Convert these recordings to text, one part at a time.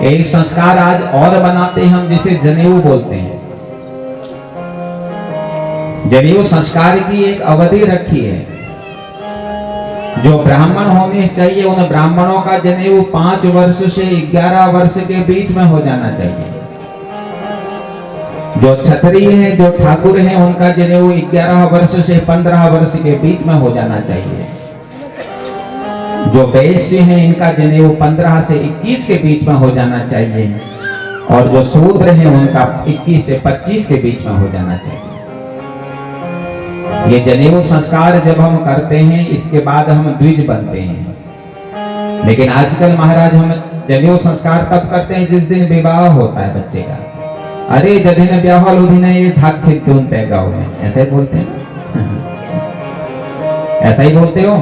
एक संस्कार आज और बनाते हैं हम, जिसे जनेऊ बोलते हैं। जनेऊ संस्कार की एक अवधि रखी है। जो ब्राह्मण होने चाहिए उन ब्राह्मणों का जनेऊ 5 वर्ष से 11 वर्ष के बीच में हो जाना चाहिए। जो क्षत्रिय हैं, जो ठाकुर हैं, उनका जनेऊ 11 वर्ष से 15 वर्ष के बीच में हो जाना चाहिए। जो वैश्य हैं, इनका जनेऊ 15 से 21 के बीच में हो जाना चाहिए। और जो शूद्र हैं, उनका 21 से 25 के बीच में हो जाना चाहिए। ये जनेऊ संस्कार जब हम करते हैं, इसके बाद हम द्विज बनते हैं। लेकिन आजकल महाराज हम जनेऊ संस्कार तब करते हैं जिस दिन विवाह होता है बच्चे का। अरे जदिन ब्याहल उदिन ये धाक खिद्दून तय गाँव में, ऐसा ही बोलते हैं। ऐसा ही बोलते हो।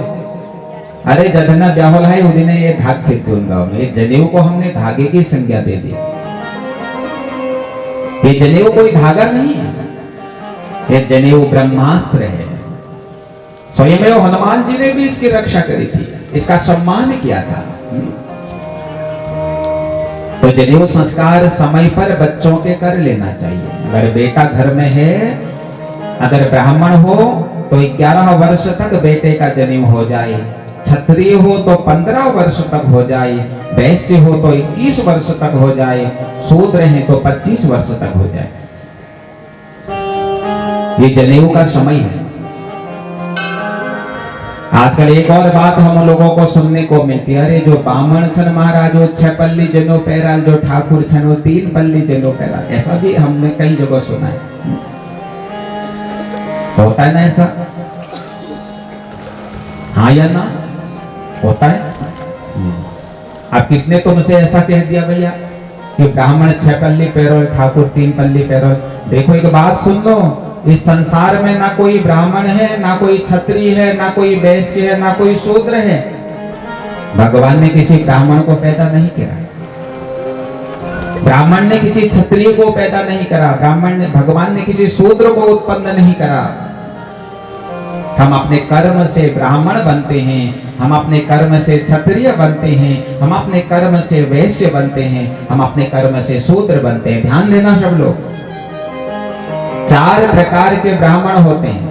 अरे जदिन ब्याहल है उदिन ये धाक खिद्दून गाँव में। ये जनेऊ को हमने धागे की संज्ञा दे दी। ये जनेऊ कोई धागा नहीं है, ये जनेऊ ब्रह्मास्त्र है। स्वयं हनुमान जी ने भी इसकी रक्षा करी थी, इसका सम्मान किया था। तो जनेऊ संस्कार समय पर बच्चों के कर लेना चाहिए। अगर बेटा घर में है, अगर ब्राह्मण हो तो 11 वर्ष तक बेटे का जनेऊ हो जाए, क्षत्रिय हो तो 15 वर्ष तक हो जाए, वैश्य हो तो 21 वर्ष तक हो जाए, शूद्र हैं तो 25 वर्ष तक हो जाए। ये जनेऊ का समय है। आजकल एक और बात हम लोगों को सुनने को मिलती है, अरे जो बामण छन महाराज वो 6 पल्ली जनेऊ पैराल, जो ठाकुर छन वो 3 पल्ली जनेऊ पैराल। ऐसा भी हमने कई जगह सुना है। होता है ना ऐसा? हाँ या ना? होता है। अब किसने तुमसे ऐसा कह दिया भैया कि ब्राह्मण 6 पल्ली पैरोल, ठाकुर 3 पल्ली पैरोल? देखो एक बात सुन लो, इस संसार में ना कोई ब्राह्मण है, ना कोई क्षत्रिय है, ना कोई वैश्य है, ना कोई शूद्र है। भगवान ने किसी ब्राह्मण को पैदा नहीं किया, ब्राह्मण ने किसी क्षत्रिय को पैदा नहीं करा, भगवान ने किसी शूद्र को उत्पन्न नहीं करा। हम अपने कर्म से ब्राह्मण बनते हैं, हम अपने कर्म से क्षत्रिय बनते हैं, हम अपने कर्म से वैश्य बनते हैं, हम अपने कर्म से शूद्र बनते हैं। ध्यान देना सब लोग। 4 प्रकार के ब्राह्मण होते हैं।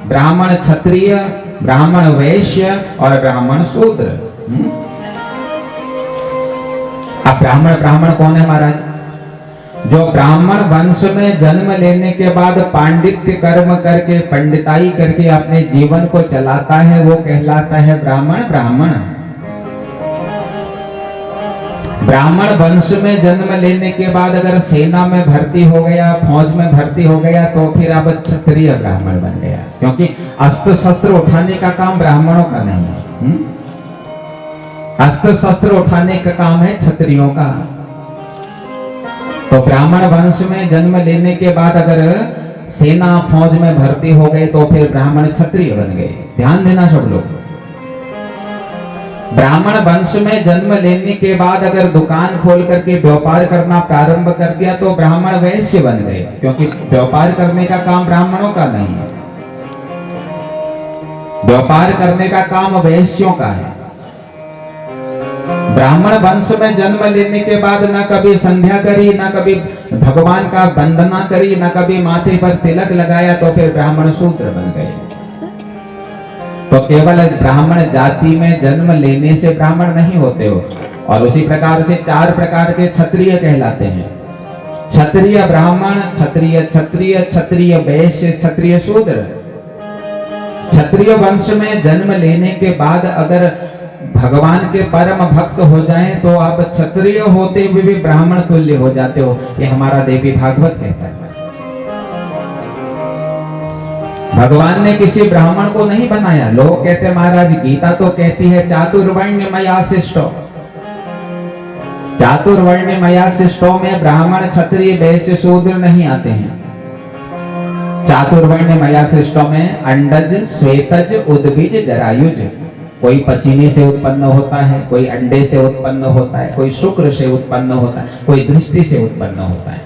ब्राह्मण क्षत्रिय, ब्राह्मण वैश्य और ब्राह्मण शूद्र। अब ब्राह्मण कौन है महाराज? जो ब्राह्मण वंश में जन्म लेने के बाद पांडित्य कर्म करके, पंडिताई करके अपने जीवन को चलाता है, वो कहलाता है ब्राह्मण। ब्राह्मण वंश में जन्म लेने के बाद अगर सेना में भर्ती हो गया, फौज में भर्ती हो गया, तो फिर अब क्षत्रिय ब्राह्मण बन गया। क्योंकि अस्त्र शस्त्र उठाने का काम ब्राह्मणों का नहीं है। अस्त्र शस्त्र उठाने का काम है क्षत्रियों का। तो ब्राह्मण वंश में जन्म लेने के बाद अगर सेना फौज में भर्ती हो गए तो फिर ब्राह्मण क्षत्रिय बन गए। ध्यान देना सब लोग। ब्राह्मण वंश में जन्म लेने के बाद अगर दुकान खोल करके व्यापार करना प्रारंभ कर दिया तो ब्राह्मण वैश्य बन गए, क्योंकि व्यापार करने का काम ब्राह्मणों का नहीं है, व्यापार करने का काम वैश्यों का है। ब्राह्मण वंश में जन्म लेने के बाद ना कभी संध्या करी, ना कभी भगवान का वंदना करी, ना कभी माथे पर तिलक लगाया, तो फिर ब्राह्मण शूद्र बन गए। तो केवल ब्राह्मण जाति में जन्म लेने से ब्राह्मण नहीं होते हो। और उसी प्रकार से 4 प्रकार के क्षत्रिय कहलाते हैं। क्षत्रिय ब्राह्मण, क्षत्रिय वैश्य, क्षत्रिय शूद्र। क्षत्रिय वंश में जन्म लेने के बाद अगर भगवान के परम भक्त हो जाएं तो आप क्षत्रिय होते हुए भी ब्राह्मण तुल्य हो जाते हो। ये हमारा देवी भागवत कहता है। भगवान ने किसी ब्राह्मण को नहीं बनाया। लोग कहते महाराज गीता तो कहती है चातुर्वर्ण्य मया शिष्टो। चातुर्वर्ण्य मया शिष्टो में ब्राह्मण क्षत्रिय वैश्य शूद्र नहीं आते हैं। चातुर्वर्ण्य मया शिष्टो में अंडज, श्वेतज, उद्भिज, जरायुज। कोई पसीने से उत्पन्न होता है, कोई अंडे से उत्पन्न होता है, कोई शुक्र से उत्पन्न होता है, कोई दृष्टि से उत्पन्न होता है।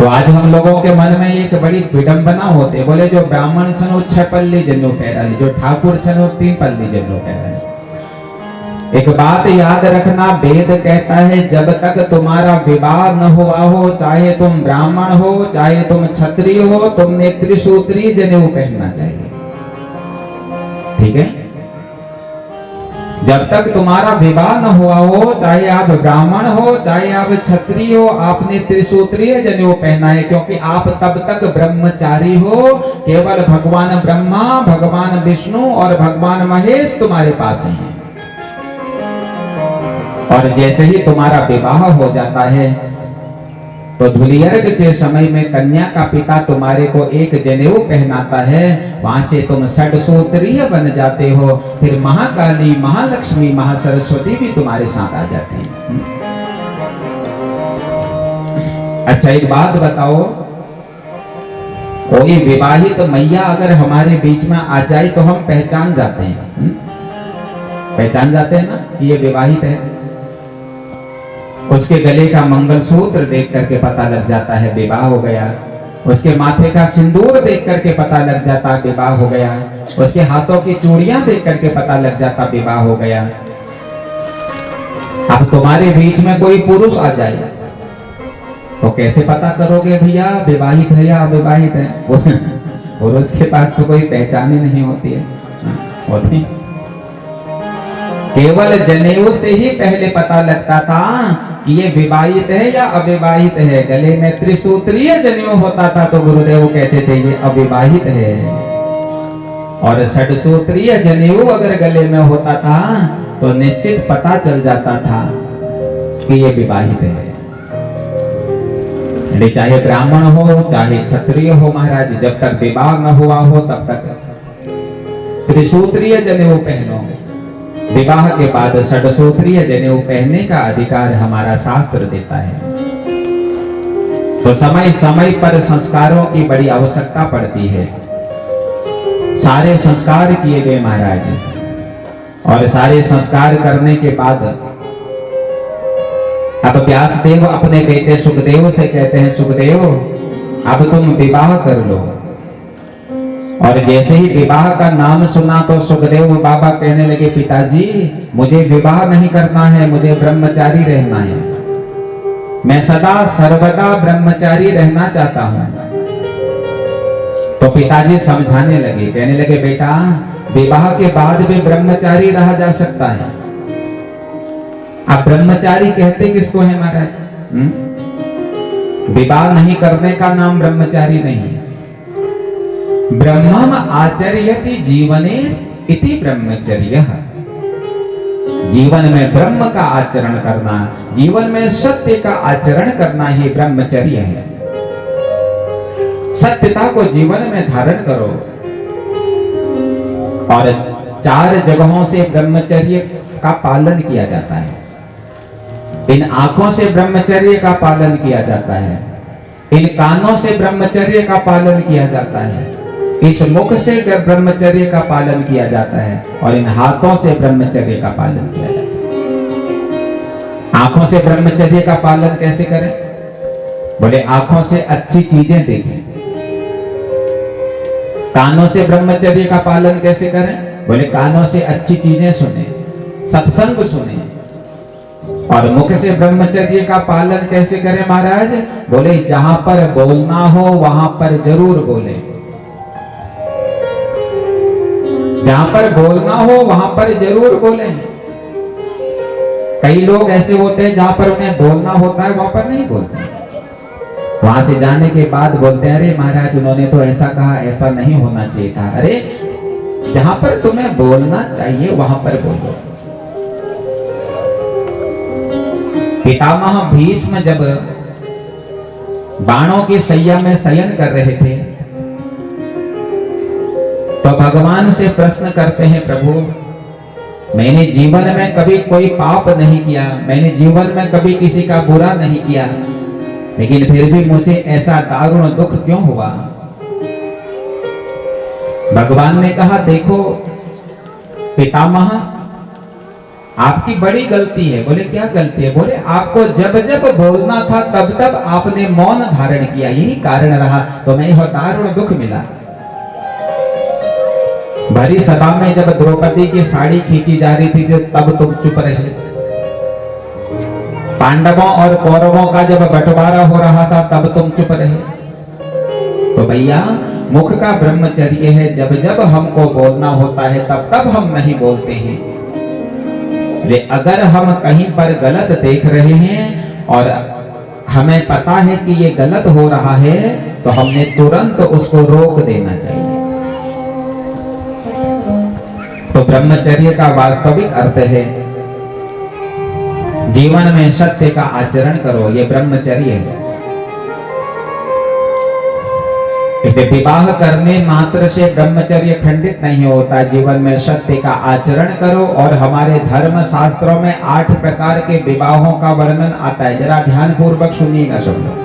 तो आज हम लोगों के मन में एक बड़ी विडंबना होती, बोले जो ब्राह्मण छनो 6 पल्ली जन्नो पैरा, जो ठाकुर छनो 3 पल्ली जन्नो पैरा। एक बात याद रखना, वेद कहता है जब तक तुम्हारा विवाह न हुआ हो, चाहे तुम ब्राह्मण हो चाहे तुम क्षत्रिय हो, तुमने त्रिसूत्री जनेऊ पहनना चाहिए। ठीक है, जब तक तुम्हारा विवाह न हुआ हो, चाहे आप ब्राह्मण हो चाहे आप क्षत्रिय हो, आपने त्रिसूत्रीय जनेऊ पहना है, क्योंकि आप तब तक ब्रह्मचारी हो। केवल भगवान ब्रह्मा, भगवान विष्णु और भगवान महेश तुम्हारे पास हैं। और जैसे ही तुम्हारा विवाह हो जाता है तो धुलियर्ग के समय में कन्या का पिता तुम्हारे को एक जनेऊ पहनाता है, वहां से तुम षड्सूत्रीय बन जाते हो। फिर महाकाली, महालक्ष्मी, महासरस्वती भी तुम्हारे साथ आ जाती है। अच्छा एक बात बताओ, कोई विवाहित मैया अगर हमारे बीच में आ जाए तो हम पहचान जाते हैं, पहचान जाते हैं ना कि ये विवाहित है। उसके गले का मंगलसूत्र देख करके पता लग जाता है विवाह हो गया। उसके माथे का सिंदूर देख करके पता लग जाता विवाह हो गया। उसके हाथों की चूड़ियां देख करके पता लग जाता विवाह हो गया। अब तुम्हारे बीच में कोई पुरुष आ जाए तो कैसे पता करोगे भैया विवाहित है या अविवाहित है? पुरुष के पास तो कोई पहचान ही नहीं होती है, होती। केवल जनेऊ से ही पहले पता लगता था कि ये विवाहित है या अविवाहित है। गले में त्रिसूत्रीय जनेऊ होता था तो गुरुदेव कहते थे ये अविवाहित है, और षड्सूत्रीय जनेऊ अगर गले में होता था तो निश्चित पता चल जाता था कि ये विवाहित है। चाहे ब्राह्मण हो चाहे क्षत्रिय हो महाराज, जब तक विवाह न हुआ हो तब तक त्रिसूत्रीय जनेऊ पहनो। विवाह के बाद षड्सूत्रीय जनेऊ पहनने का अधिकार हमारा शास्त्र देता है। तो समय समय पर संस्कारों की बड़ी आवश्यकता पड़ती है। सारे संस्कार किए गए महाराज, और सारे संस्कार करने के बाद अब व्यासदेव अपने बेटे सुखदेव से कहते हैं, सुखदेव अब तुम विवाह कर लो। और जैसे ही विवाह का नाम सुना तो सुखदेव बाबा कहने लगे, पिताजी मुझे विवाह नहीं करना है, मुझे ब्रह्मचारी रहना है, मैं सदा सर्वदा ब्रह्मचारी रहना चाहता हूं। तो पिताजी समझाने लगे, कहने लगे बेटा विवाह के बाद भी ब्रह्मचारी रहा जा सकता है। आप ब्रह्मचारी कहते किसको है महाराज? विवाह नहीं करने का नाम ब्रह्मचारी नहीं। ब्रह्मम आचर्यति जीवने इति ब्रह्मचर्य। जीवन में ब्रह्म का आचरण करना, जीवन में सत्य का आचरण करना ही ब्रह्मचर्य है। सत्यता को जीवन में धारण करो। और 4 जगहों से ब्रह्मचर्य का पालन किया जाता है। इन आंखों से ब्रह्मचर्य का पालन किया जाता है, इन कानों से ब्रह्मचर्य का पालन किया जाता है, इस मुख से ब्रह्मचर्य का पालन किया जाता है, और इन हाथों से ब्रह्मचर्य का पालन किया जाता है। आंखों से ब्रह्मचर्य का पालन कैसे करें? बोले आंखों से अच्छी चीजें देखें। कानों से ब्रह्मचर्य का पालन कैसे करें? बोले कानों से अच्छी चीजें सुने, सत्संग सुने। और मुख से ब्रह्मचर्य का पालन कैसे करें महाराज? बोले जहां पर बोलना हो वहां पर जरूर बोले, जहां पर बोलना हो वहां पर जरूर बोले। कई लोग ऐसे होते हैं जहां पर उन्हें बोलना होता है वहां पर नहीं बोलते, वहां से जाने के बाद बोलते हैं अरे महाराज उन्होंने तो ऐसा कहा, ऐसा नहीं होना चाहिए था। अरे जहां पर तुम्हें बोलना चाहिए वहां पर बोलो। पितामह भीष्म जब बाणों की सैया में शयन कर रहे थे तो भगवान से प्रश्न करते हैं, प्रभु मैंने जीवन में कभी कोई पाप नहीं किया, मैंने जीवन में कभी किसी का बुरा नहीं किया, लेकिन फिर भी मुझे ऐसा दारुण दुख क्यों हुआ? भगवान ने कहा देखो पितामह, आपकी बड़ी गलती है। बोले क्या गलती है? बोले आपको जब जब बोलना था तब तब आपने मौन धारण किया, यही कारण रहा, तो मैं यह दारुण दुख मिला। भरी सभा में जब द्रौपदी की साड़ी खींची जा रही थी तब तुम चुप रहे। पांडवों और कौरवों का जब बंटवारा हो रहा था तब तुम चुप रहे। तो भैया मुख का ब्रह्मचर्य है, जब जब हमको बोलना होता है तब तब हम नहीं बोलते हैं। अगर हम कहीं पर गलत देख रहे हैं और हमें पता है कि ये गलत हो रहा है तो हमने तुरंत उसको रोक देना चाहिए। तो ब्रह्मचर्य का वास्तविक अर्थ है जीवन में सत्य का आचरण करो, ये ब्रह्मचर्य है। इसलिए विवाह करने मात्र से ब्रह्मचर्य खंडित नहीं होता, जीवन में सत्य का आचरण करो। और हमारे धर्म शास्त्रों में 8 प्रकार के विवाहों का वर्णन आता है, जरा ध्यान पूर्वक सुनिएगा सब लोग।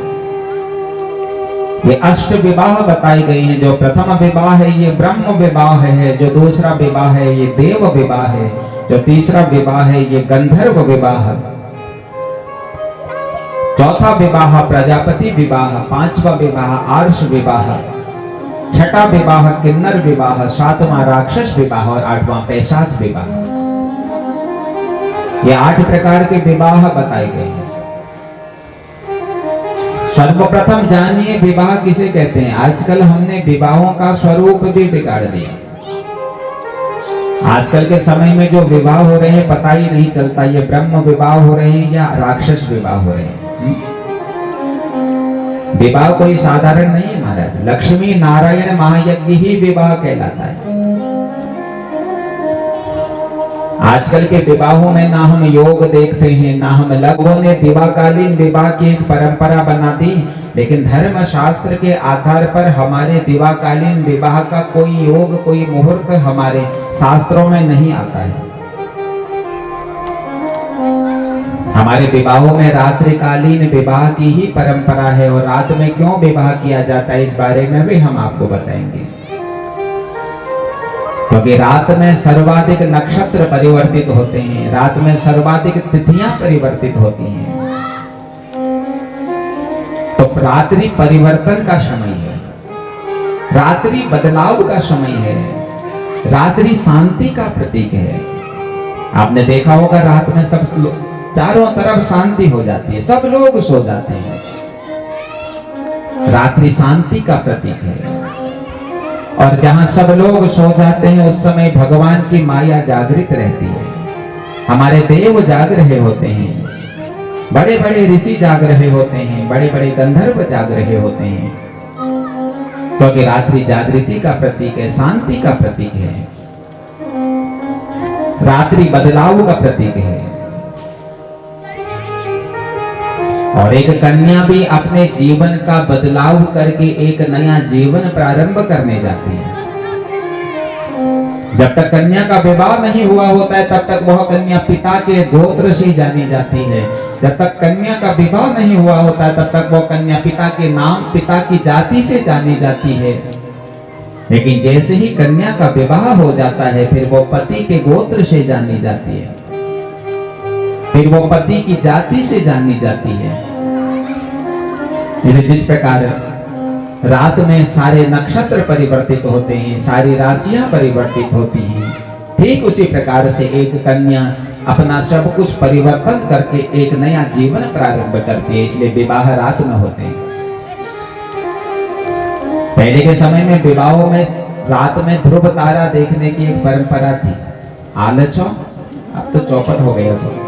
ये अष्ट विवाह बताई गई हैं। जो प्रथम विवाह है ये ब्रह्म विवाह है, जो दूसरा विवाह है ये देव विवाह है, जो तीसरा विवाह है ये गंधर्व विवाह, चौथा विवाह प्रजापति विवाह, पांचवा विवाह आर्ष विवाह, छठा विवाह किन्नर विवाह, सातवां राक्षस विवाह और आठवां पैशाच विवाह। ये 8 प्रकार के विवाह बताए गए हैं। सर्वप्रथम जानिए विवाह किसे कहते हैं। आजकल हमने विवाहों का स्वरूप भी बिगाड़ दिया। आजकल के समय में जो विवाह हो रहे हैं पता ही नहीं चलता ये ब्रह्म विवाह हो रहे हैं या राक्षस विवाह हो रहे हैं। विवाह कोई साधारण नहीं है महाराज, लक्ष्मी नारायण महायज्ञ ही विवाह कहलाता है। आजकल के विवाहों में ना हम योग देखते हैं, ना हम लोगों ने विवाहकालीन विवाह की एक परंपरा बना दी, लेकिन धर्म शास्त्र के आधार पर हमारे विवाहकालीन विवाह का कोई योग कोई मुहूर्त हमारे शास्त्रों में नहीं आता है। हमारे विवाहों में रात्रिकालीन विवाह की ही परंपरा है और रात में क्यों विवाह किया जाता है इस बारे में भी हम आपको बताएंगे। क्योंकि रात में सर्वाधिक नक्षत्र परिवर्तित होते हैं, रात में सर्वाधिक तिथियां परिवर्तित होती हैं। तो रात्रि परिवर्तन का समय है, रात्रि बदलाव का समय है, रात्रि शांति का प्रतीक है। आपने देखा होगा रात में सब चारों तरफ शांति हो जाती है, सब लोग सो जाते हैं। रात्रि शांति का प्रतीक है और जहां सब लोग सो जाते हैं उस समय भगवान की माया जागृत रहती है। हमारे देव जाग रहे होते हैं, बड़े बड़े ऋषि जाग रहे होते हैं, बड़े बड़े गंधर्व जाग रहे होते हैं, क्योंकि रात्रि जागृति का प्रतीक है, शांति का प्रतीक है, रात्रि बदलाव का प्रतीक है। और एक कन्या भी अपने जीवन का बदलाव करके एक नया जीवन प्रारंभ करने जाती है। जब तक कन्या का विवाह नहीं हुआ होता है तब तक वह कन्या पिता के गोत्र से जानी जाती है। जब तक कन्या का विवाह नहीं हुआ होता है तब तक वह कन्या पिता के नाम, पिता की जाति से जानी जाती है। लेकिन जैसे ही कन्या का विवाह हो जाता है फिर वो पति के गोत्र से जानी जाती है, फिर वो पति की जाति से जानी जाती है। जिस प्रकार रात में सारे नक्षत्र परिवर्तित होते हैं, सारी राशियां परिवर्तित होती हैं, ठीक उसी प्रकार से एक कन्या अपना सब कुछ परिवर्तन करके एक नया जीवन प्रारंभ करती है। इसलिए विवाह रात में होते हैं। पहले के समय में विवाहों में रात में ध्रुव तारा देखने की एक परंपरा थी। आलच हो, अब तो चौपट हो गया सब।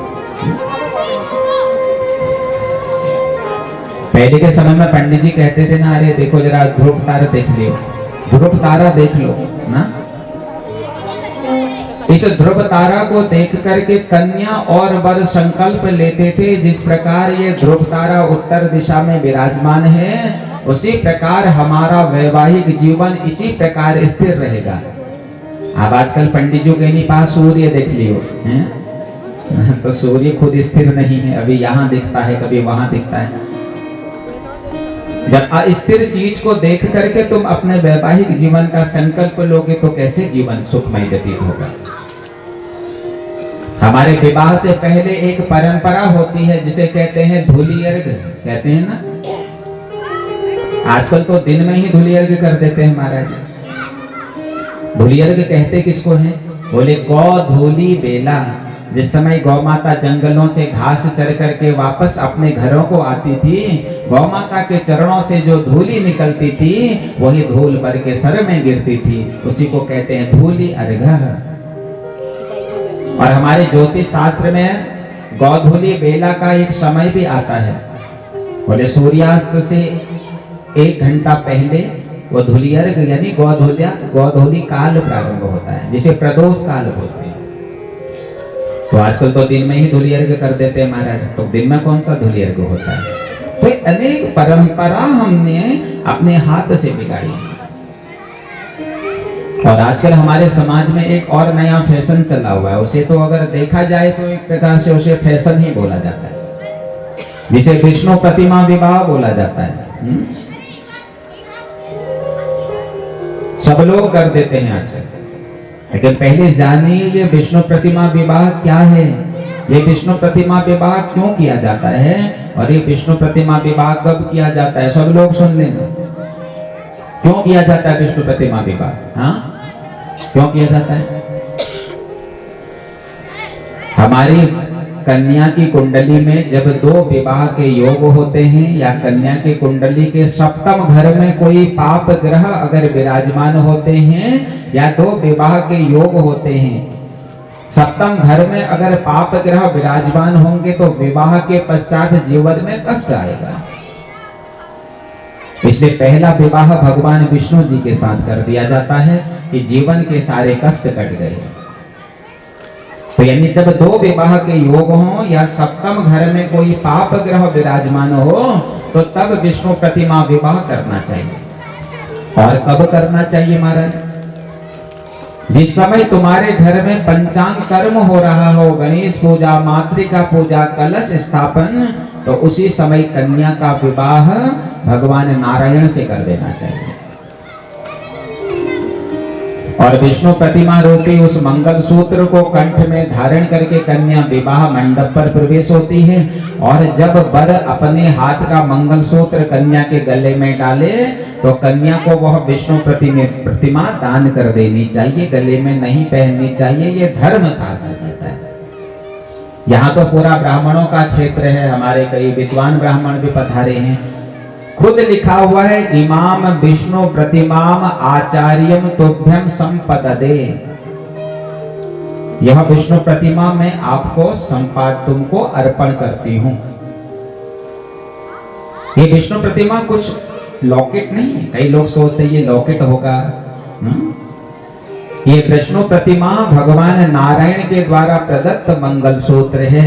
पहले के समय में पंडित जी कहते थे ना, अरे देखो जरा ध्रुव तारा देख लियो, ध्रुव तारा देख लो ना। इस ध्रुव तारा को देख करके कन्या और वर संकल्प लेते थे, जिस प्रकार ये ध्रुव तारा उत्तर दिशा में विराजमान है उसी प्रकार हमारा वैवाहिक जीवन इसी प्रकार स्थिर रहेगा। अब आजकल पंडित जी के पास सूर्य देख लियो हैं, तो सूर्य खुद स्थिर नहीं है, अभी यहाँ दिखता है कभी वहां दिखता है। जब अस्थिर चीज को देख करके तुम अपने वैवाहिक जीवन का संकल्प लोगे तो कैसे जीवन सुखमय व्यतीत होगा। हमारे विवाह से पहले एक परंपरा होती है जिसे कहते हैं धूली अर्घ, कहते हैं ना। आजकल तो दिन में ही धूली अर्घ कर देते हैं महाराज। धूली अर्घ कहते किसको हैं? बोले गौ धूली बेला। जिस समय गौ माता जंगलों से घास चर करके वापस अपने घरों को आती थी, गौ माता के चरणों से जो धूली निकलती थी वही धूल भर के सर में गिरती थी, उसी को कहते हैं धूली अर्घ। और हमारे ज्योतिष शास्त्र में गौधूली बेला का एक समय भी आता है। बोले सूर्यास्त से 1 घंटा पहले वो धूली अर्घ यानी गौधूली काल प्रारंभ होता है, जिसे प्रदोष काल बोलते हैं। तो आजकल तो दिन में ही धूली अर्घ कर देते हैं महाराज, तो दिन में कौन सा धूली अर्घ होता है? तो अनेक परंपरा हमने अपने हाथ से बिगाड़ी। और आजकल हमारे समाज में एक और नया फैशन चला हुआ है, उसे तो अगर देखा जाए तो एक प्रकार से उसे फैशन ही बोला जाता है, जिसे विष्णु प्रतिमा विवाह बोला जाता है। सब लोग कर देते हैं आजकल। लेकिन पहले जानिए ये विष्णु प्रतिमा विवाह क्या है, ये विष्णु प्रतिमा विवाह क्यों किया जाता है, और ये विष्णु प्रतिमा विवाह कब किया जाता है। सब लोग सुन लेना, क्यों किया जाता है विष्णु प्रतिमा विवाह? हाँ, क्यों किया जाता है? हमारी कन्या की कुंडली में जब 2 विवाह के योग होते हैं, या कन्या की कुंडली के सप्तम घर में कोई पाप ग्रह अगर विराजमान होते हैं, या 2 विवाह के योग होते हैं, सप्तम घर में अगर पाप ग्रह विराजमान होंगे तो विवाह के पश्चात जीवन में कष्ट आएगा। इसलिए पहला विवाह भगवान विष्णु जी के साथ कर दिया जाता है कि जीवन के सारे कष्ट कट गए। तो यानी जब 2 विवाह के योग हो या सप्तम घर में कोई पाप ग्रह विराजमान हो तो तब विष्णु प्रतिमा विवाह करना चाहिए। और कब करना चाहिए महाराज? जिस समय तुम्हारे घर में पंचांग कर्म हो रहा हो, गणेश पूजा, मातृका पूजा, कलश स्थापन, तो उसी समय कन्या का विवाह भगवान नारायण से कर देना चाहिए। और विष्णु प्रतिमा रूपी उस मंगल सूत्र को कंठ में धारण करके कन्या विवाह मंडप पर प्रवेश होती है। और जब वर अपने हाथ का मंगल सूत्र कन्या के गले में डाले तो कन्या को वह विष्णु प्रतिमा दान कर देनी चाहिए, गले में नहीं पहननी चाहिए। ये धर्म शास्त्र कहता है। यहाँ तो पूरा ब्राह्मणों का क्षेत्र है, हमारे कई विद्वान ब्राह्मण भी पधारे हैं। खुद लिखा हुआ है, इमाम विष्णु प्रतिमाम आचार्यम तुभ्यम संपददे। यह विष्णु प्रतिमा मैं आपको तुमको अर्पण करती हूं। ये विष्णु प्रतिमा कुछ लॉकेट नहीं है, कई लोग सोचते ये लॉकेट होगा। ये विष्णु प्रतिमा भगवान नारायण के द्वारा प्रदत्त मंगल सूत्र है।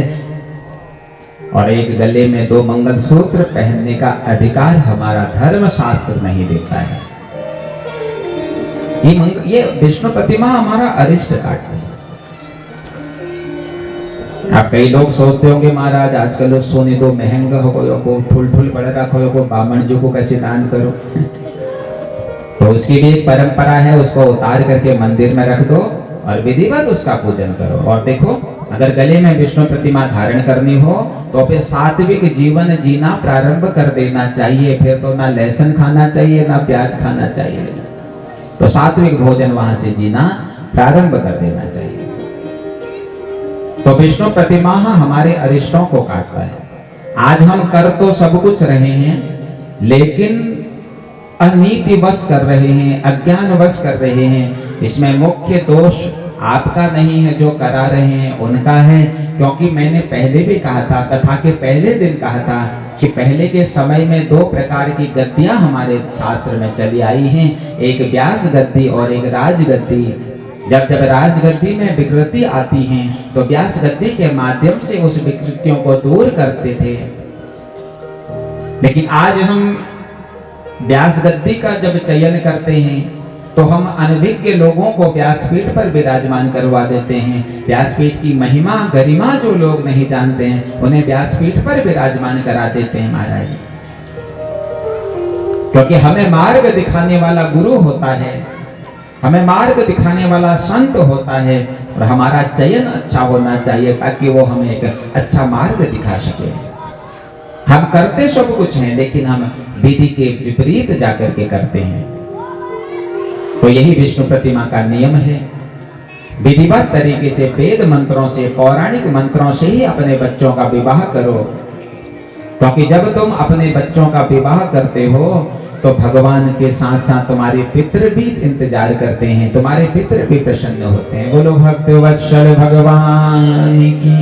और एक गले में 2 मंगल सूत्र पहनने का अधिकार हमारा धर्म शास्त्र नहीं देता है। ये विष्णु प्रतिमा हमारा अरिष्ट काटती है। अब कई लोग सोचते होंगे महाराज आजकल सोने दो महंगा हो को फूल पड़ रखो को बामण जी को कैसे दान करो। तो उसकी भी एक परंपरा है, उसको उतार करके मंदिर में रख दो और विधिवत उसका पूजन करो। और देखो अगर गले में विष्णु प्रतिमा धारण करनी हो तो फिर सात्विक जीवन जीना प्रारंभ कर देना चाहिए। फिर तो ना लहसुन खाना चाहिए ना प्याज खाना चाहिए, तो सात्विक भोजन वहां से जीना प्रारंभ कर देना चाहिए। तो विष्णु प्रतिमा हमारे अरिष्टों को काटता है। आज हम कर तो सब कुछ रहे हैं लेकिन अनीतिवश कर रहे हैं, अज्ञानवश कर रहे हैं। इसमें मुख्य दोष आपका नहीं है, जो करा रहे हैं उनका है। क्योंकि मैंने पहले भी कहा था, कथा के पहले दिन कहा था कि पहले के समय में 2 प्रकार की गद्दियां हमारे शास्त्र में चली आई हैं, एक व्यास गद्दी और एक राजगद्दी। जब राजगद्दी में विकृति आती हैं तो व्यास गद्दी के माध्यम से उस विकृतियों को दूर करते थे। लेकिन आज हम व्यास गद्दी का जब चयन करते हैं तो हम अनभिज्ञ लोगों को व्यासपीठ पर विराजमान करवा देते हैं। व्यासपीठ की महिमा गरिमा जो लोग नहीं जानते हैं उन्हें व्यासपीठ पर विराजमान करा देते हैं महाराज। क्योंकि हमें मार्ग दिखाने वाला गुरु होता है। हमें मार्ग दिखाने वाला संत होता है और हमारा चयन अच्छा होना चाहिए ताकि वो हमें एक अच्छा मार्ग दिखा सके। हम करते सब कुछ हैं लेकिन हम विधि के विपरीत जाकर के करते हैं। तो यही विष्णु प्रतिमा का नियम है। विधिवत तरीके से वेद मंत्रों से, पौराणिक मंत्रों से ही अपने बच्चों का विवाह करो, क्योंकि जब तुम अपने बच्चों का विवाह करते हो तो भगवान के साथ साथ तुम्हारे पितृ भी इंतजार करते हैं, तुम्हारे पितृ भी प्रसन्न होते हैं। बोलो भक्तवत्सल भगवान की।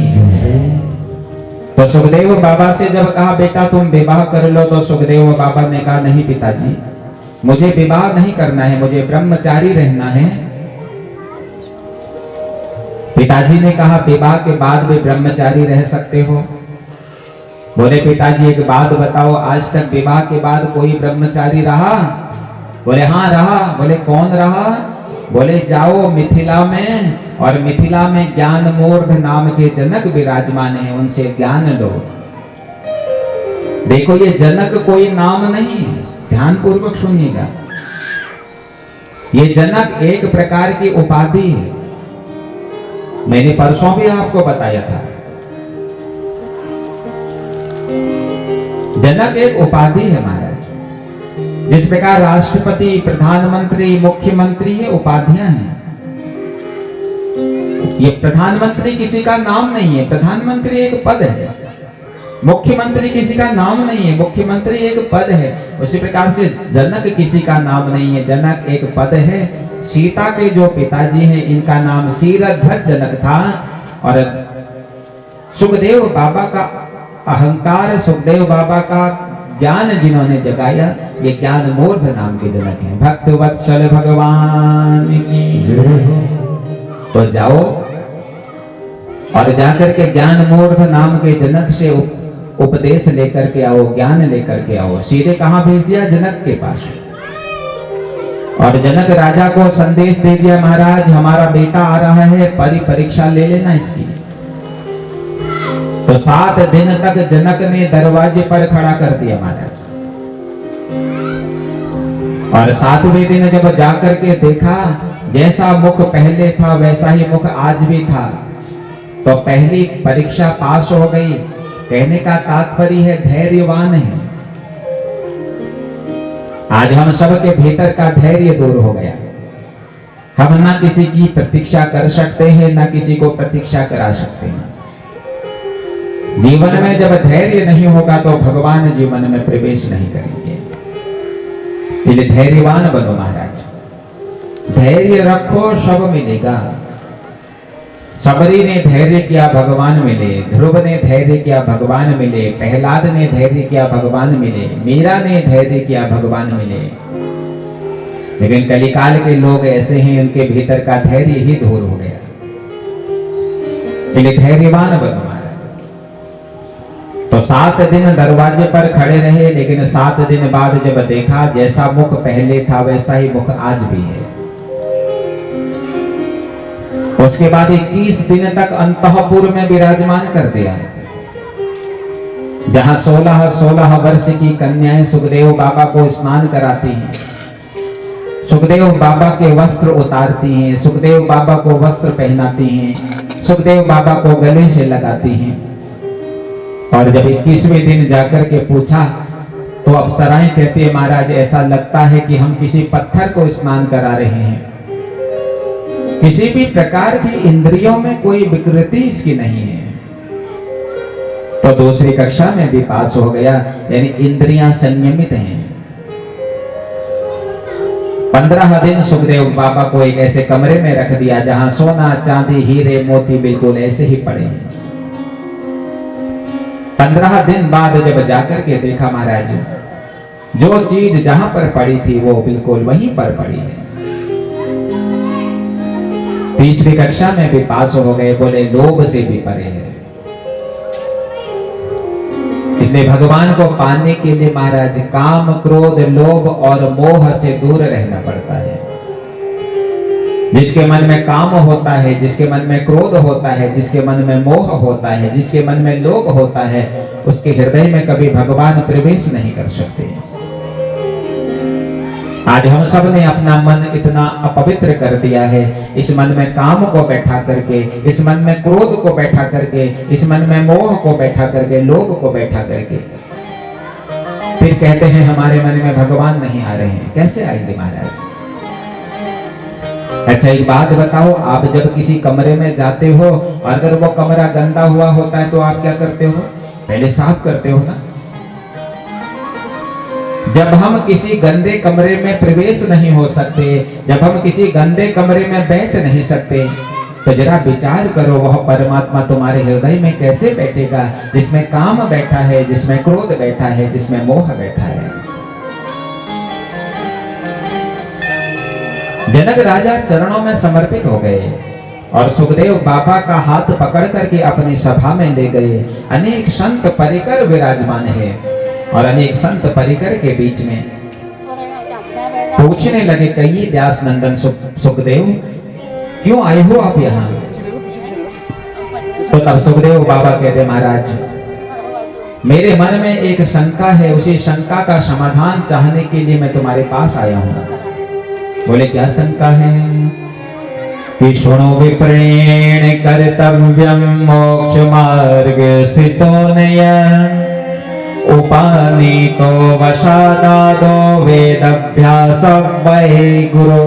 तो सुखदेव बाबा से जब कहा बेटा तुम विवाह कर लो, तो सुखदेव बाबा ने कहा नहीं पिताजी, मुझे विवाह नहीं करना है, मुझे ब्रह्मचारी रहना है। पिताजी ने कहा विवाह के बाद भी ब्रह्मचारी रह सकते हो? बोले पिताजी एक बात बताओ, आज तक विवाह के बाद कोई ब्रह्मचारी रहा? बोले हाँ रहा। बोले कौन रहा? बोले जाओ मिथिला में, और मिथिला में ज्ञान मूर्ध नाम के जनक विराजमान हैं, उनसे ज्ञान लो। देखो ये जनक कोई नाम नहीं है, ध्यान पूर्वक सुनिएगा। ये जनक एक प्रकार की उपाधि है। मैंने परसों भी आपको बताया था, जनक एक उपाधि है महाराज। जिस प्रकार राष्ट्रपति, प्रधानमंत्री, मुख्यमंत्री ये उपाधियां हैं। ये प्रधानमंत्री किसी का नाम नहीं है, प्रधानमंत्री एक पद है। मुख्यमंत्री किसी का नाम नहीं है, मुख्यमंत्री एक पद है। उसी प्रकार से जनक किसी का नाम नहीं है, जनक एक पद है। सीता के जो पिताजी हैं इनका नाम शीरध्वज जनक था, और सुखदेव बाबा का अहंकार, सुखदेव बाबा का ज्ञान जिन्होंने जगाया, ये ज्ञान मूर्ध नाम के जनक हैं। भक्तवत्सल भगवान की। तो जाओ और जाकर के ज्ञान मूर्ध नाम के जनक से उपदेश लेकर के आओ, ज्ञान लेकर के आओ। सीधे कहां भेज दिया? जनक के पास। और जनक राजा को संदेश दे दिया महाराज हमारा बेटा आ रहा है, परीक्षा ले लेना इसकी। तो 7 दिन तक जनक ने दरवाजे पर खड़ा कर दिया महाराज, और 7वें दिन जब जाकर के देखा जैसा मुख पहले था वैसा ही मुख आज भी था, तो पहली परीक्षा पास हो गई। कहने का तात्पर्य है धैर्यवान है। आज हम सब के भीतर का धैर्य दूर हो गया। हम ना किसी की प्रतीक्षा कर सकते हैं, ना किसी को प्रतीक्षा करा सकते हैं। जीवन में जब धैर्य नहीं होगा तो भगवान जीवन में प्रवेश नहीं करेंगे। इसलिए धैर्यवान बनो महाराज, धैर्य रखो सब मिलेगा। सबरी ने धैर्य किया भगवान मिले, ध्रुव ने धैर्य किया भगवान मिले, प्रहलाद ने धैर्य किया भगवान मिले, मीरा ने धैर्य किया भगवान मिले। लेकिन कलिकाल के लोग ऐसे हैं, उनके भीतर का धैर्य ही दूर हो गया। इसलिए धैर्यवान बनो महाराज। तो 7 दिन दरवाजे पर खड़े रहे, लेकिन 7 दिन बाद जब देखा जैसा मुख पहले था वैसा ही मुख आज भी है। उसके बाद 21 दिन तक अंतःपुर में विराजमान कर दिया, जहां 16 वर्ष की कन्याएं सुखदेव बाबा को स्नान कराती हैं, सुखदेव बाबा के वस्त्र उतारती हैं, सुखदेव बाबा को वस्त्र पहनाती हैं, सुखदेव बाबा को गले से लगाती हैं। और जब 21वें दिन जाकर के पूछा तो अप्सराएं कहती है महाराज ऐसा लगता है कि हम किसी पत्थर को स्नान करा रहे हैं। किसी भी प्रकार की इंद्रियों में कोई विकृति इसकी नहीं है। तो दूसरी कक्षा में भी पास हो गया, यानी इंद्रियां संयमित हैं। 15 दिन सुखदेव बाबा को एक ऐसे कमरे में रख दिया जहां सोना चांदी हीरे मोती बिल्कुल ऐसे ही पड़े हैं। 15 दिन बाद जब जाकर के देखा महाराज जो चीज जहां पर पड़ी थी वो बिल्कुल वहीं पर पड़ी है। तीसरी कक्षा में भी पास हो गए, बोले लोभ से भी परे है। इसलिए भगवान को पाने के लिए महाराज काम, क्रोध, लोभ और मोह से दूर रहना पड़ता है। जिसके मन में काम होता है, जिसके मन में क्रोध होता है, जिसके मन में मोह होता है, जिसके मन में लोभ होता है, उसके हृदय में कभी भगवान प्रवेश नहीं कर सकते। आज हम सब ने अपना मन इतना अपवित्र कर दिया है। इस मन में काम को बैठा करके, इस मन में क्रोध को बैठा करके, इस मन में मोह को बैठा करके, लोभ को बैठा करके फिर कहते हैं हमारे मन में भगवान नहीं आ रहे हैं। कैसे आएंगे महाराज? अच्छा एक बात बताओ, आप जब किसी कमरे में जाते हो और अगर वो कमरा गंदा हुआ होता है तो आप क्या करते हो? पहले साफ करते हो ना। जब हम किसी गंदे कमरे में प्रवेश नहीं हो सकते, जब हम किसी गंदे कमरे में बैठ नहीं सकते, तो जरा विचार करो वह परमात्मा तुम्हारे हृदय में कैसे बैठेगा जिसमें काम बैठा है, जिसमें क्रोध बैठा है, जिसमें मोह बैठा है। जनक राजा चरणों में समर्पित हो गए और सुखदेव बाबा का हाथ पकड़ करके अपनी सभा में ले गए। अनेक संत परिकर विराजमान है और अनेक संत परिकर के बीच में पूछने लगे, कहिए व्यास नंदन सुखदेव क्यों आए हो आप यहाँ? तो तब सुखदेव बाबा कहते, महाराज मेरे मन में एक शंका है, उसी शंका का समाधान चाहने के लिए मैं तुम्हारे पास आया हूँ। बोले क्या शंका है? कि सुनो विप्रेण कर्तव्यम मोक्ष मार्ग स्थितो नयन उपानीतो वशादादो वेदभ्यास वै गुरु।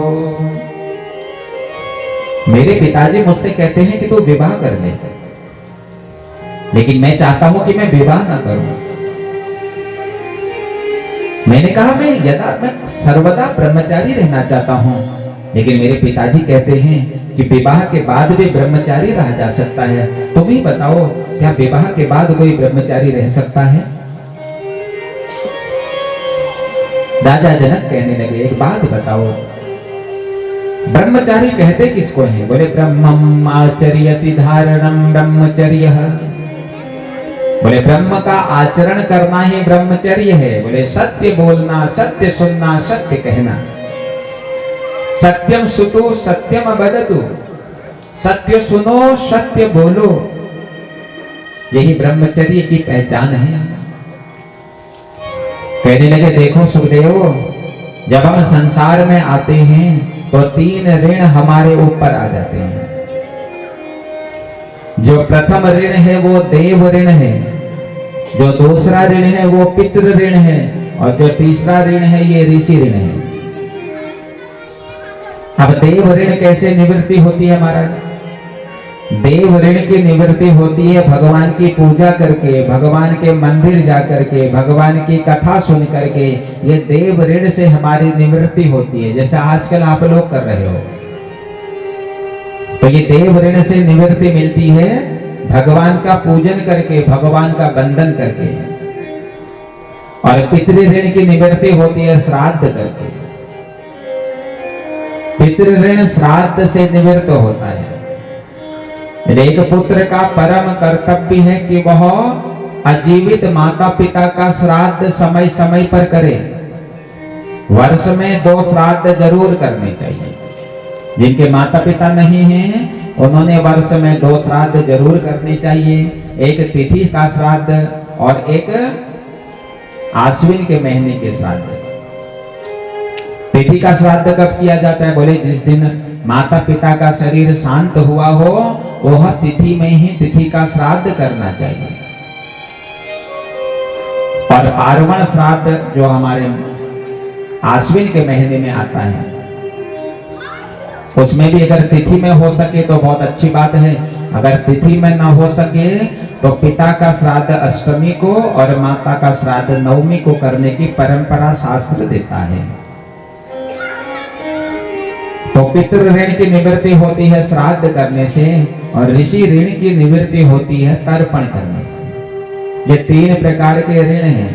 मेरे पिताजी मुझसे कहते हैं कि तू विवाह कर ले, लेकिन मैं चाहता हूं कि मैं विवाह ना करूं। मैंने कहा मैं सर्वदा ब्रह्मचारी रहना चाहता हूं, लेकिन मेरे पिताजी कहते हैं कि विवाह के बाद भी ब्रह्मचारी रहा जा सकता है। तुम ही बताओ, क्या विवाह के बाद कोई ब्रह्मचारी रह सकता है? राजा जनक कहने लगे, एक बात बताओ, ब्रह्मचारी कहते किसको है? बोले ब्रह्मम आचर्यति धारणम ब्रह्मचर्यः। बोले ब्रह्म का आचरण करना ही ब्रह्मचर्य है। बोले सत्य बोलना, सत्य सुनना, सत्य कहना। सत्यम सुतु सत्यम वदतु, सत्य सुनो सत्य बोलो, यही ब्रह्मचर्य की पहचान है। कहने लगे, देखो सुखदेव, जब हम संसार में आते हैं तो 3 ऋण हमारे ऊपर आ जाते हैं। जो प्रथम ऋण है वो देव ऋण है, जो दूसरा ऋण है वो पितृ ऋण है, और जो तीसरा ऋण है ये ऋषि ऋण है। अब देव ऋण कैसे निवृत्ति होती है महाराज? देव ऋण की निवृत्ति होती है भगवान की पूजा करके, भगवान के मंदिर जाकर के, भगवान की कथा सुन करके। ये देव ऋण से हमारी निवृत्ति होती है, जैसे आजकल आप लोग कर रहे हो। तो ये देव ऋण से निवृत्ति मिलती है भगवान का पूजन करके, भगवान का बंधन करके। और पितृ ऋण की निवृत्ति होती है श्राद्ध करके। पितृ ऋण श्राद्ध से निवृत्त होता है। एक पुत्र का परम कर्तव्य है कि वह अजीवित माता पिता का श्राद्ध समय समय पर करे। वर्ष में 2 श्राद्ध जरूर करने चाहिए। जिनके माता पिता नहीं हैं उन्होंने वर्ष में 2 श्राद्ध जरूर करने चाहिए। एक तिथि का श्राद्ध और एक आश्विन के महीने के श्राद्ध। तिथि का श्राद्ध कब किया जाता है? बोले जिस दिन माता पिता का शरीर शांत हुआ हो वह तिथि में ही तिथि का श्राद्ध करना चाहिए। और पार्वण श्राद्ध जो हमारे आश्विन के महीने में आता है, उसमें भी अगर तिथि में हो सके तो बहुत अच्छी बात है। अगर तिथि में ना हो सके तो पिता का श्राद्ध अष्टमी को और माता का श्राद्ध नवमी को करने की परंपरा शास्त्र देता है। तो पितृ ऋण की निवृत्ति होती है श्राद्ध करने से, और ऋषि ऋण की निवृत्ति होती है तर्पण करने से। ये 3 प्रकार के ऋण हैं।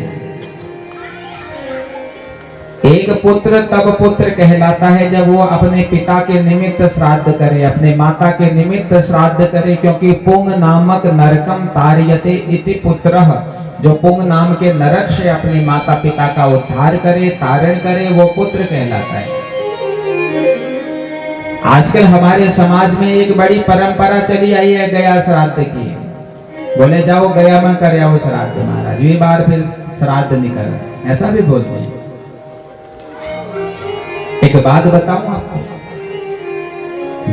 एक पुत्र तब पुत्र कहलाता है जब वो अपने पिता के निमित्त श्राद्ध करे, अपने माता के निमित्त श्राद्ध करे, क्योंकि पुंग नामक नरकम तार्यते इति पुत्रः। जो पुंग नाम के नरक से अपने माता पिता का उद्धार करे, तारण करे, वो पुत्र कहलाता है। आजकल हमारे समाज में एक बड़ी परंपरा चली आई है गया श्राद्ध की। बोले जाओ गया में कर आओ श्राद्ध महाराज, ये बार फिर श्राद्ध नहीं कर, ऐसा भी बोलते हैं। एक बात बताऊं आपको,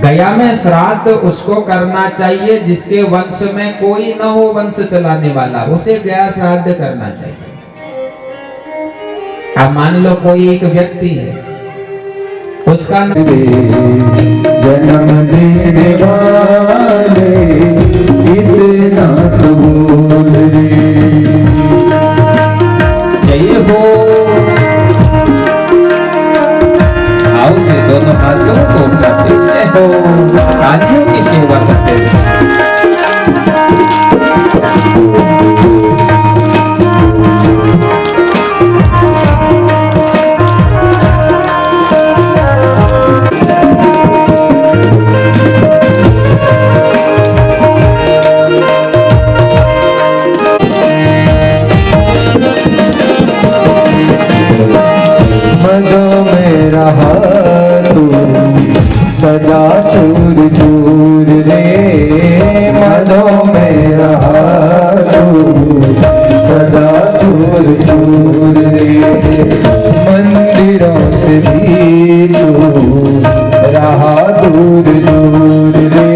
गया में श्राद्ध उसको करना चाहिए जिसके वंश में कोई न हो वंश चलाने वाला, उसे गया श्राद्ध करना चाहिए। अब मान लो कोई एक व्यक्ति है, उसका जन्म देने वाले इतना तो बोल रे, चाहिए हो भाव से दोनों हाथों को उठाते हो, तालियों की सेवा करते हो। सजा चूर चूर रे, मदों में रहा तू सदा चूर चूर रे, मंदिरों से भी तू रहा दूर दूर रे,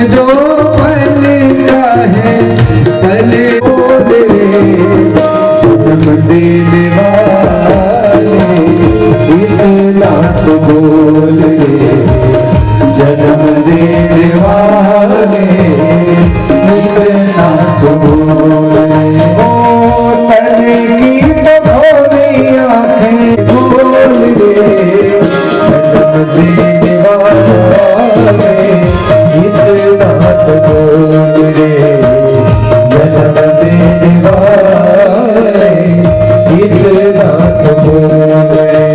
दो देने वाले इतना तो बोल रे, जन्म देने वाले इतना तो बोल रे, ओ तन की भोली आँखें बोल रे, जन्म देने वाले इतना तो बोल रे, जन्म देने वाले इतना तो बोल रे।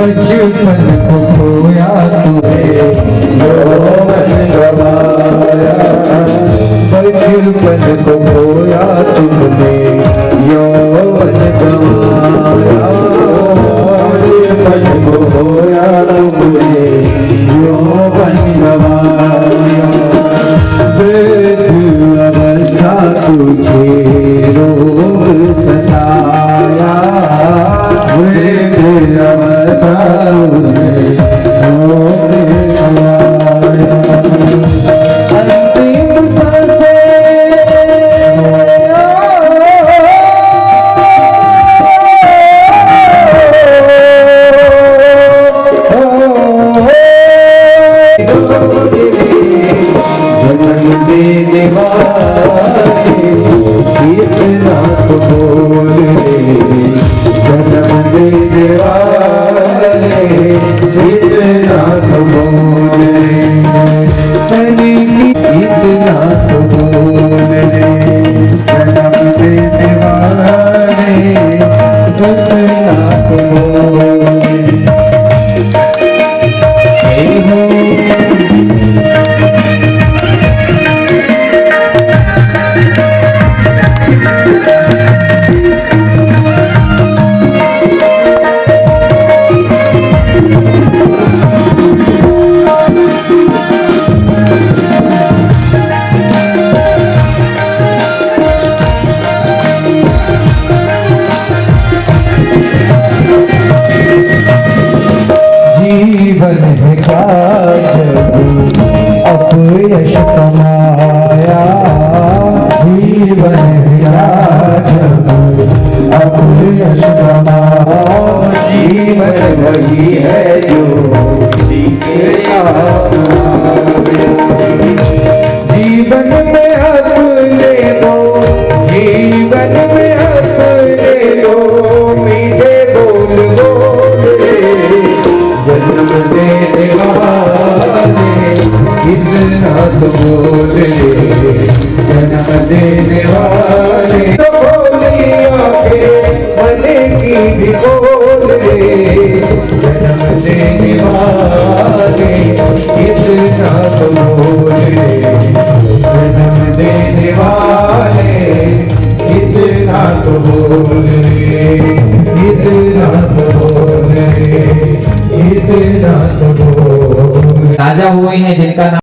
बचपन को खोया तुझे यौवन गवाया, बचपन को खोया तुमने यौवन गवाया, बचपन को खोया तुमने यौवन गवाया, अवस्था तुझे रोग सताया, अंतिम सांसें जन्म देने वाले इतना तो बोल रे, जन्म देने वाले इतना तो बोल रे, इतना तो बोल रे, जन्म देने वाले इतना तो बोल रे। जीवन है क्या जब अपयश कमाया, जीवन है क्या जब अपयश कमाया, जीवन वही है जो सीखे जीवन में अपने दो, जीवन में अपने दो मीठे बोल बोल रे, तो बोले, जन्म देने वाले तो बोली आंखें मन की भी बोले, जन्म देने वाले इतना तो बोले, जन्म देने वाले इतना तो बोले, इतना तो बोले, इतना तो बोले। राजा हुए हैं जिनका नाम